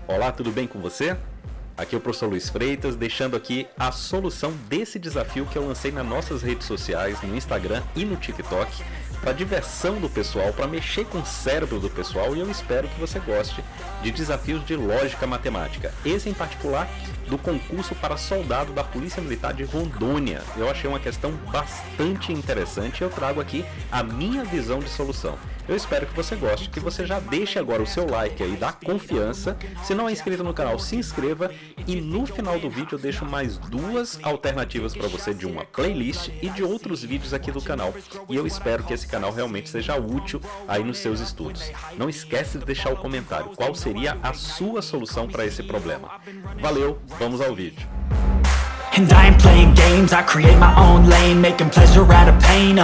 Olá, tudo bem com você? Aqui é o professor Luiz Freitas, deixando aqui a solução desse desafio que eu lancei nas nossas redes sociais, no Instagram e no TikTok, para diversão do pessoal, para mexer com o cérebro do pessoal, e eu espero que você goste de desafios de lógica matemática. Esse em particular do concurso para soldado da Polícia Militar de Rondônia. Eu achei uma questão bastante interessante e eu trago aqui a minha visão de solução. Eu espero que você goste, que você já deixe agora o seu like aí, dá confiança. Se não é inscrito no canal, se inscreva. E no final do vídeo eu deixo mais duas alternativas para você de uma playlist e de outros vídeos aqui do canal. E eu espero que esse canal realmente seja útil aí nos seus estudos. Não esquece de deixar o comentário qual seria a sua solução para esse problema. Valeu, vamos ao vídeo. And I ain't playing games, I create my own lane, making pleasure out of pain,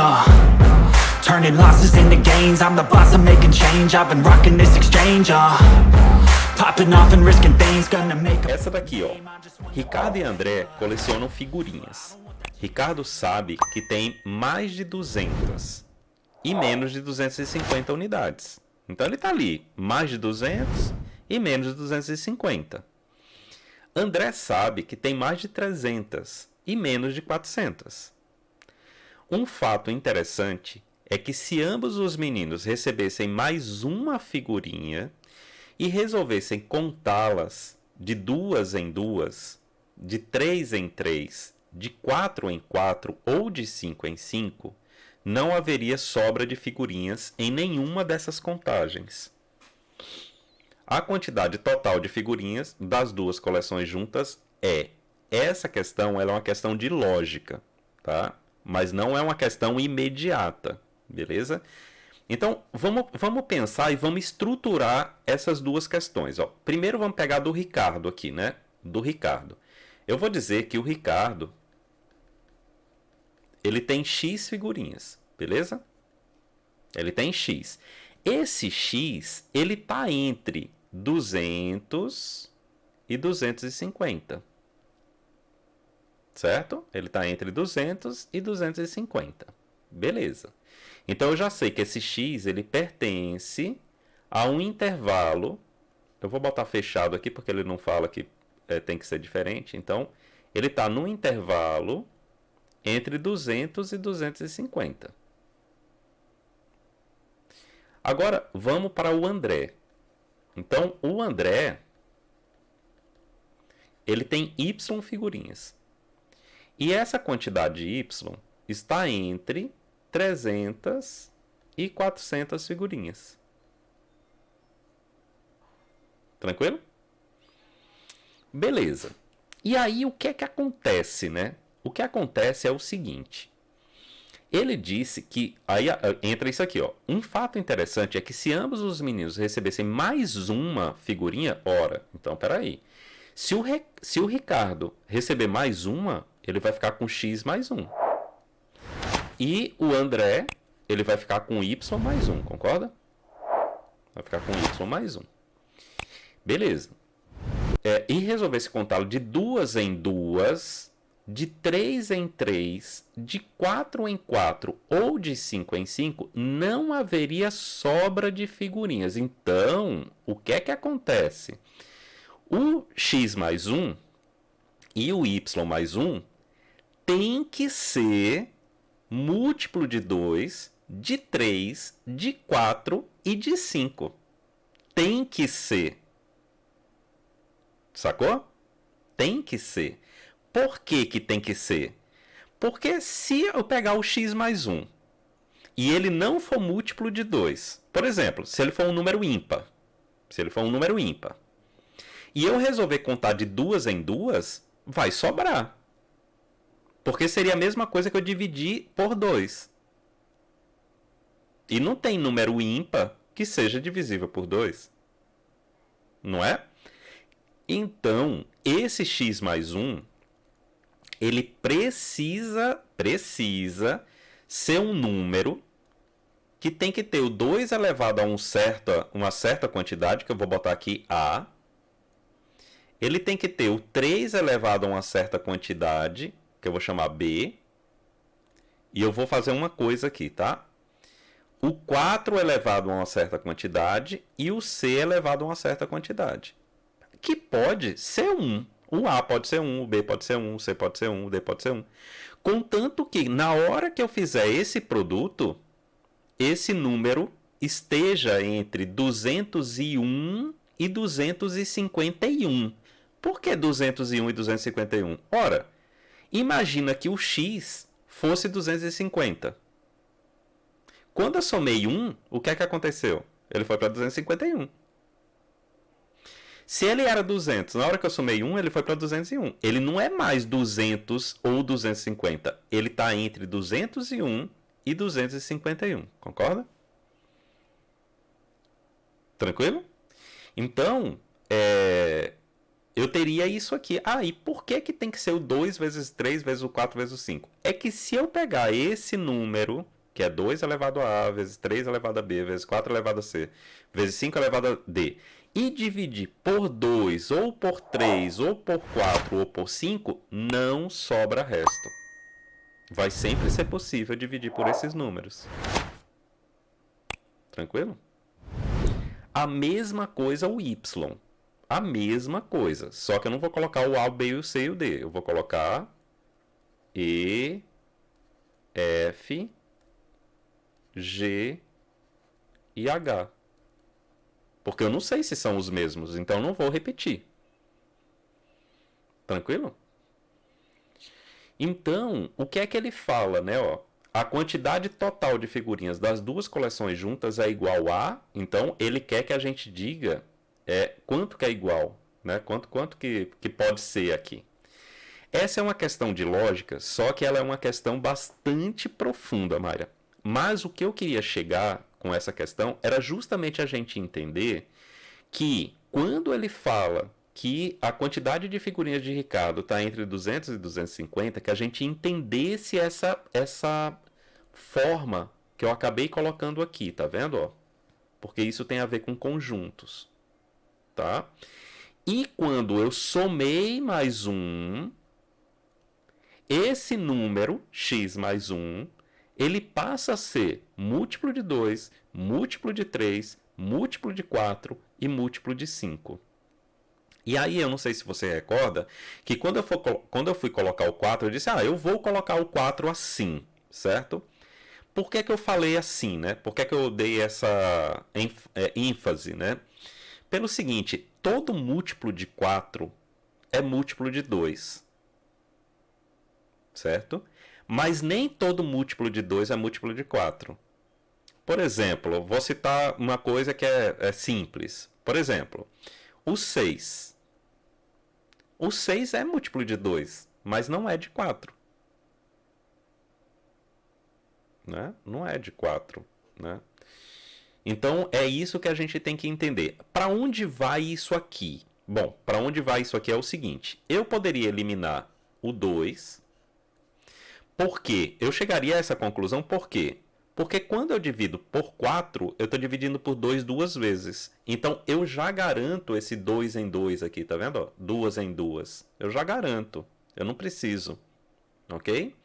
turning losses into gains, I'm the boss, I'm making change, I've been rocking this exchange, popping off and risking things, gonna make Essa daqui, ó. Ricardo e André colecionam figurinhas. Ricardo sabe que tem mais de 200 e menos de 250 unidades. Então ele tá ali, mais de 200 e menos de 250. André sabe que tem mais de 300 e menos de 400. Um fato interessante é que se ambos os meninos recebessem mais uma figurinha e resolvessem contá-las de 2 em 2, de 3 em 3, de 4 em 4 ou de 5 em 5, não haveria sobra de figurinhas em nenhuma dessas contagens. A quantidade total de figurinhas das duas coleções juntas é. Essa questão ela é uma questão de lógica, tá? Mas não é uma questão imediata, beleza? Então, vamos pensar e vamos estruturar essas duas questões. Ó. Primeiro vamos pegar do Ricardo aqui, né? Do Ricardo. Eu vou dizer que o Ricardo, ele tem X figurinhas, beleza? Ele tem X. Esse X, ele está entre 200 e 250. Certo? Ele está entre 200 e 250. Beleza. Então, eu já sei que esse X, ele pertence a um intervalo. Eu vou botar fechado aqui, porque ele não fala que tem que ser diferente. Então, ele está num intervalo entre 200 e 250. Agora, vamos para o André. Então, o André, ele tem Y figurinhas. E essa quantidade de Y está entre 300 e 400 figurinhas. Tranquilo? Beleza. E aí, o que é que acontece, né? O que acontece é o seguinte. Ele disse que... Aí entra isso aqui, ó. Um fato interessante é que se ambos os meninos recebessem mais uma figurinha... Ora, então, peraí. Se o Ricardo receber mais uma, ele vai ficar com X mais 1. E o André, ele vai ficar com Y mais 1, concorda? Vai ficar com Y mais 1. Beleza. E resolver esse contá-lo de 2 em 2... de 3 em 3, de 4 em 4 ou de 5 em 5, não haveria sobra de figurinhas. Então, o que é que acontece? O X mais 1 e o Y mais 1 tem que ser múltiplo de 2, de 3, de 4 e de 5. Tem que ser. Sacou? Tem que ser. Por que que tem que ser? Porque se eu pegar o X mais 1 e ele não for múltiplo de 2, por exemplo, se ele for um número ímpar, e eu resolver contar de 2 em 2, vai sobrar. Porque seria a mesma coisa que eu dividir por 2. E não tem número ímpar que seja divisível por 2. Não é? Então, esse X mais 1... ele precisa ser um número que tem que ter o 2 elevado a uma certa quantidade, que eu vou botar aqui A. Ele tem que ter o 3 elevado a uma certa quantidade, que eu vou chamar B. E eu vou fazer uma coisa aqui, tá? O 4 elevado a uma certa quantidade e o C elevado a uma certa quantidade. que pode ser 1. O A pode ser 1, o B pode ser 1, o C pode ser 1, o D pode ser 1. Contanto que, na hora que eu fizer esse produto, esse número esteja entre 201 e 251. Por que 201 e 251? Ora, imagina que o X fosse 250. Quando eu somei 1, o que é que aconteceu? Ele foi para 251. Se ele era 200, na hora que eu somei 1, ele foi para 201. Ele não é mais 200 ou 250. Ele está entre 201 e 251. Concorda? Tranquilo? Então, eu teria isso aqui. Ah, e por que tem que ser o 2 vezes 3 vezes o 4 vezes o 5? É que se eu pegar esse número, que é 2 elevado a A, vezes 3 elevado a B, vezes 4 elevado a C, vezes 5 elevado a D, e dividir por 2, ou por 3, ou por 4, ou por 5, não sobra resto. Vai sempre ser possível dividir por esses números. Tranquilo? A mesma coisa o Y. A mesma coisa. Só que eu não vou colocar o A, o B, o C e o D. Eu vou colocar E, F, G e H. Porque eu não sei se são os mesmos, então eu não vou repetir. Tranquilo? Então, o que é que ele fala, né? Ó, a quantidade total de figurinhas das duas coleções juntas é igual a... Então, ele quer que a gente diga quanto que é igual, né? Quanto que pode ser aqui. Essa é uma questão de lógica, só que ela é uma questão bastante profunda, Mayra. Mas o que eu queria chegar com essa questão era justamente a gente entender que quando ele fala que a quantidade de figurinhas de Ricardo está entre 200 e 250, que a gente entendesse essa forma que eu acabei colocando aqui, tá vendo? Ó? Porque isso tem a ver com conjuntos, tá? E quando eu somei mais 1, esse número, x mais 1, ele passa a ser múltiplo de 2, múltiplo de 3, múltiplo de 4 e múltiplo de 5. E aí, eu não sei se você recorda, que quando eu fui colocar o 4, eu disse, eu vou colocar o 4 assim, certo? Por que eu falei assim, né? Por que eu dei essa ênfase, né? Pelo seguinte, todo múltiplo de 4 é múltiplo de 2, certo? Mas nem todo múltiplo de 2 é múltiplo de 4. Por exemplo, vou citar uma coisa que é simples. Por exemplo, o 6. O 6 é múltiplo de 2, mas não é de 4. Né? Não é de 4. Né? Então, é isso que a gente tem que entender. Para onde vai isso aqui? Bom, para onde vai isso aqui é o seguinte. Eu poderia eliminar o 2. Por quê? Eu chegaria a essa conclusão por quê? Porque quando eu divido por 4, eu estou dividindo por 2 duas vezes. Então, eu já garanto esse 2 em 2 aqui, tá vendo? 2 em 2. Eu já garanto. Eu não preciso. Ok?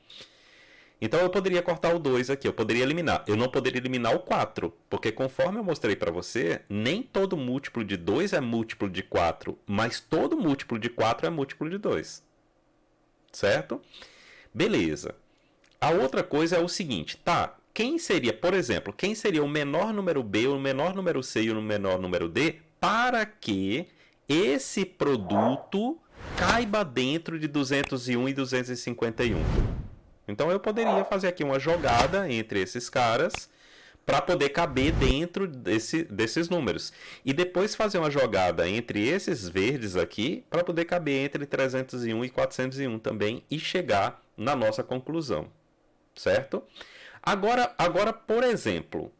Então, eu poderia cortar o 2 aqui. Eu poderia eliminar. Eu não poderia eliminar o 4. Porque conforme eu mostrei para você, nem todo múltiplo de 2 é múltiplo de 4. Mas todo múltiplo de 4 é múltiplo de 2. Certo? Beleza. A outra coisa é o seguinte, tá? Quem seria, por exemplo, quem seria o menor número B, o menor número C e o menor número D para que esse produto caiba dentro de 201 e 251? Então eu poderia fazer aqui uma jogada entre esses caras para poder caber dentro desses números. E depois fazer uma jogada entre esses verdes aqui para poder caber entre 301 e 401 também e chegar na nossa conclusão. Certo? Agora, por exemplo,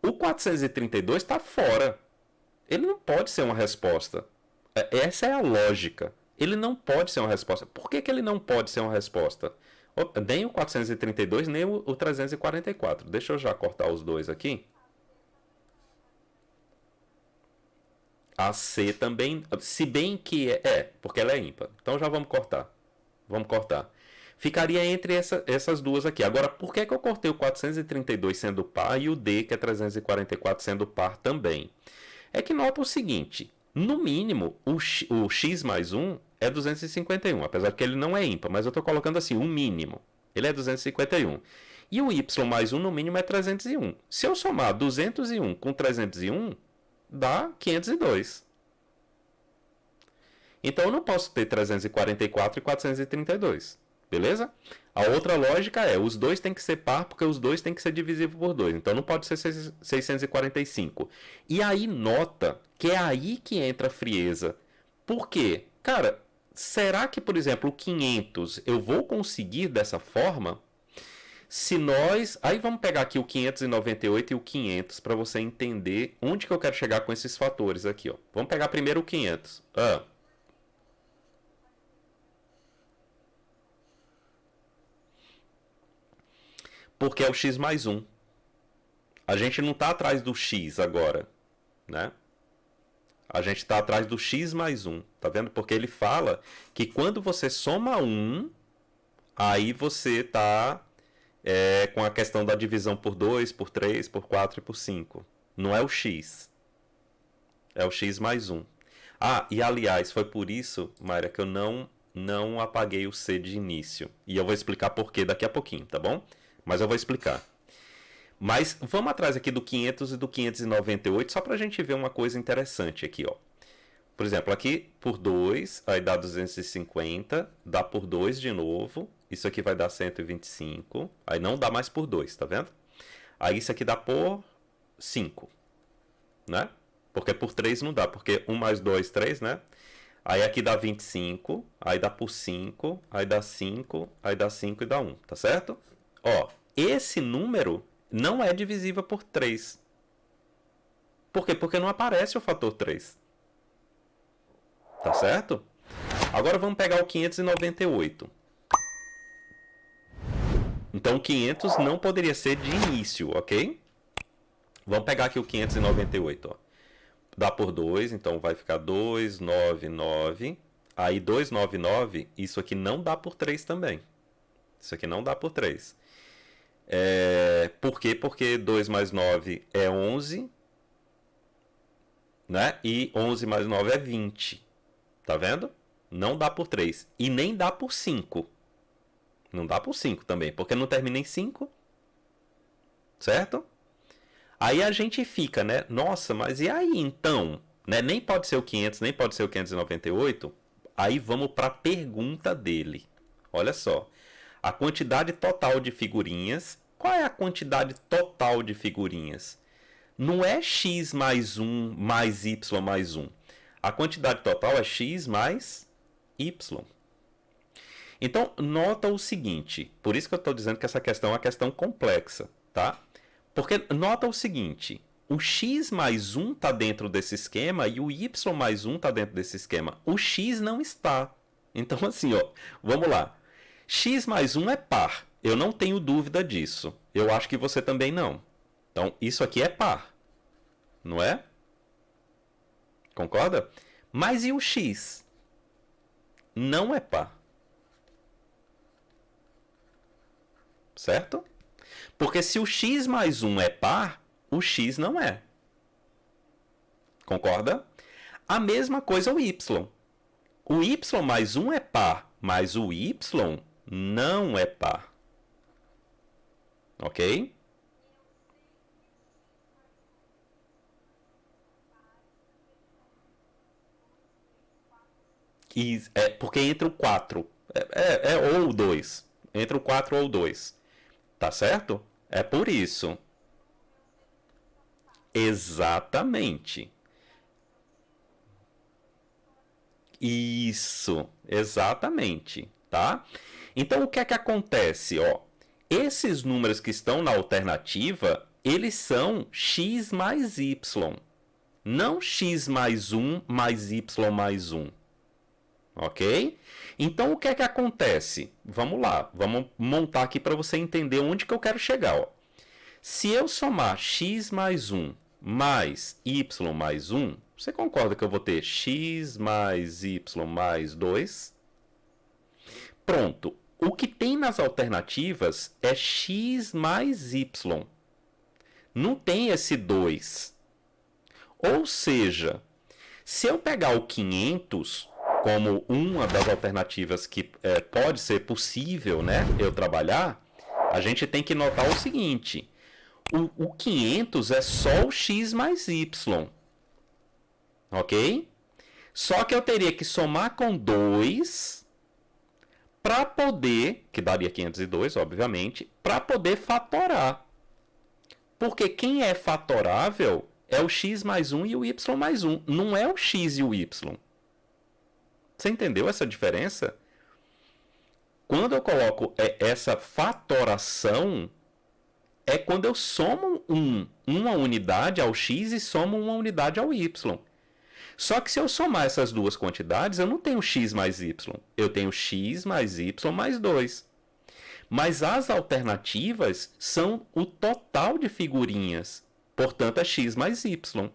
o 432 está fora. Ele não pode ser uma resposta. Essa é a lógica. Ele não pode ser uma resposta. Por que ele não pode ser uma resposta? Nem o 432, nem o 344. Deixa eu já cortar os dois aqui. A C também, se bem que porque ela é ímpar. Então já vamos cortar. Vamos cortar. Ficaria entre essas duas aqui. Agora, por que eu cortei o 432 sendo par e o D, que é 344, sendo par também? É que nota o seguinte, No mínimo, o x mais 1 é 251, apesar que ele não é ímpar, mas eu estou colocando assim, o mínimo. Ele é 251. E o y mais 1 no mínimo é 301. Se eu somar 201 com 301, dá 502. Então eu não posso ter 344 e 432. Beleza? A outra lógica é, os dois têm que ser par, porque os dois têm que ser divisíveis por 2. Então não pode ser 645. E aí nota que é aí que entra a frieza. Por quê? Cara, será que, por exemplo, o 500 eu vou conseguir dessa forma? Se nós... Aí vamos pegar aqui o 598 e o 500 para você entender onde que eu quero chegar com esses fatores aqui. Ó. Vamos pegar primeiro o 500. Porque é o x mais 1. A gente não está atrás do x agora, né? A gente está atrás do x mais 1, tá vendo? Porque ele fala que quando você soma 1, aí você está com a questão da divisão por 2, por 3, por 4 e por 5. Não é o x. É o x mais 1. Ah, e aliás, foi por isso, Mayra, que eu não apaguei o c de início. E eu vou explicar por quê daqui a pouquinho, tá bom? Mas eu vou explicar. Mas vamos atrás aqui do 500 e do 598, só para a gente ver uma coisa interessante aqui, ó. Por exemplo, aqui por 2, aí dá 250, dá por 2 de novo, isso aqui vai dar 125, aí não dá mais por 2, tá vendo? Aí isso aqui dá por 5, né? Porque por 3 não dá, porque 1 mais 2, 3, né? Aí aqui dá 25, aí dá por 5, aí dá 5, aí dá 5 e dá 1, tá certo? Ó, esse número não é divisível por 3. Por quê? Porque não aparece o fator 3. Tá certo? Agora vamos pegar o 598. Então, 500 não poderia ser de início, ok? Vamos pegar aqui o 598, ó. Dá por 2, então vai ficar 299. Aí 299, isso aqui não dá por 3 também. Isso aqui não dá por 3. Por quê? Porque 2 mais 9 é 11, né? E 11 mais 9 é 20. Tá vendo? Não dá por 3. E nem dá por 5. Não dá por 5 também, porque não termina em 5. Certo? Aí a gente fica, né? Nossa, mas e aí então? Né? Nem pode ser o 500, nem pode ser o 598. Aí vamos para a pergunta dele. Olha só. A quantidade total de figurinhas. Qual é a quantidade total de figurinhas? Não é x mais 1 mais y mais 1. A quantidade total é x mais y. Então, nota o seguinte. Por isso que eu estou dizendo que essa questão é uma questão complexa, tá? Porque nota o seguinte. O x mais 1 está dentro desse esquema e o y mais 1 está dentro desse esquema. O x não está. Então, assim, ó, vamos lá. X mais 1 é par. Eu não tenho dúvida disso. Eu acho que você também não. Então, isso aqui é par. Não é? Concorda? Mas e o x? Não é par. Certo? Porque se o x mais 1 é par, o x não é. Concorda? A mesma coisa o y. O y mais 1 é par, mas o y não é par. Ok? E porque entre o 4 ou o 2. Entre o 4 ou o 2. Tá certo? É por isso. Exatamente. Isso, exatamente, tá? Então o que é que acontece, ó? Esses números que estão na alternativa, eles são x mais y, não x mais 1 mais y mais 1. Ok? Então o que é que acontece? Vamos lá, vamos montar aqui para você entender onde que eu quero chegar, ó. Se eu somar x mais 1 mais y mais 1, você concorda que eu vou ter x mais y mais 2? Pronto. O que tem nas alternativas é x mais y. Não tem esse 2. Ou seja, Se eu pegar o 500 como uma das alternativas que pode ser possível, né, eu trabalhar, a gente tem que notar o seguinte: o 500 é só o x mais y, ok? Só que eu teria que somar com 2 para poder, que daria 502, obviamente, para poder fatorar. Porque quem é fatorável é o x mais 1 e o y mais 1, não é o x e o y. Você entendeu essa diferença? Quando eu coloco essa fatoração, é quando eu somo uma unidade ao x e somo uma unidade ao y. Só que se eu somar essas duas quantidades, eu não tenho x mais y. Eu tenho x mais y mais 2. Mas as alternativas são o total de figurinhas. Portanto, é x mais y.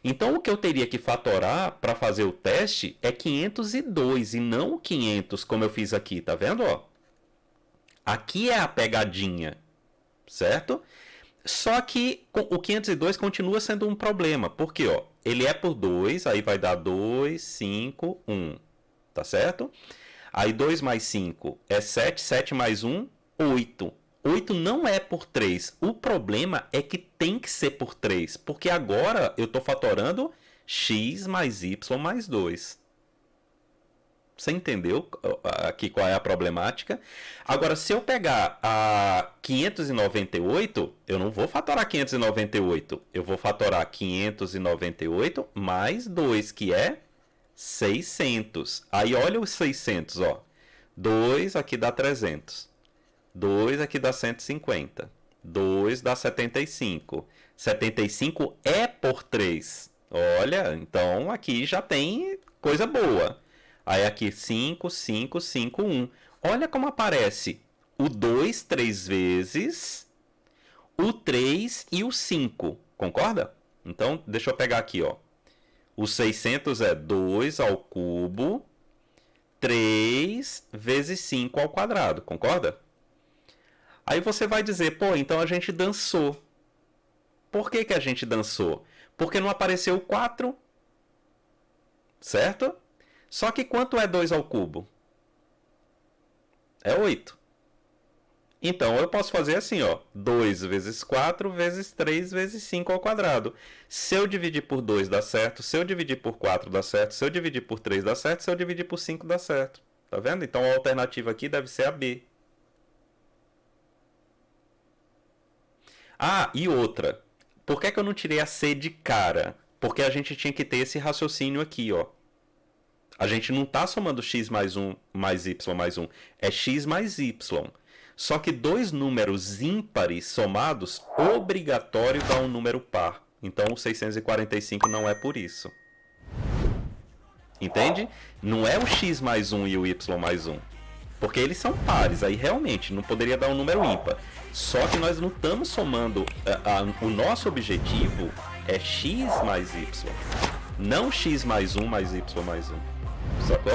Então, o que eu teria que fatorar para fazer o teste é 502 e não 500, como eu fiz aqui. Tá vendo? Ó? Aqui é a pegadinha, certo? Só que o 502 continua sendo um problema. Por quê? Ó, ele é por 2, aí vai dar 2, 5, 1. Tá certo? Aí 2 mais 5 é 7, 7 mais 1, 8. 8 não é por 3. O problema é que tem que ser por 3, porque agora eu estou fatorando x mais y mais 2. Você entendeu aqui qual é a problemática? Agora, se eu pegar a 598, eu não vou fatorar 598. Eu vou fatorar 598 mais 2, que é 600. Aí, olha os 600, ó. 2 aqui dá 300. 2 aqui dá 150. 2 dá 75. 75 é por 3. Olha, então aqui já tem coisa boa. Aí aqui 5, 5, 5, 1. Olha como aparece o 2 3 vezes, o 3 e o 5. Concorda? Então, deixa eu pegar aqui, ó. O 600 é 2 ao cubo, 3 vezes 5 ao quadrado. Concorda? Aí você vai dizer, pô, então a gente dançou. Por que a gente dançou? Porque não apareceu o 4. Certo? Só que quanto é 2 ao cubo? É 8. Então, eu posso fazer assim, ó. 2 vezes 4 vezes 3 vezes 5 ao quadrado. Se eu dividir por 2 dá certo. Se eu dividir por 4 dá certo. Se eu dividir por 3 dá certo. Se eu dividir por 5 dá certo. Tá vendo? Então, a alternativa aqui deve ser a B. Ah, e outra. Por que eu não tirei a C de cara? Porque a gente tinha que ter esse raciocínio aqui, ó. A gente não está somando x mais 1 mais y mais 1. É x mais y. Só que dois números ímpares somados, obrigatório dá um número par. Então, o 645 não é por isso. Entende? Não é o x mais 1 e o y mais 1. Porque eles são pares. Aí, realmente, não poderia dar um número ímpar. Só que nós não estamos somando... o nosso objetivo é x mais y. Não x mais 1 mais y mais 1. Sacou?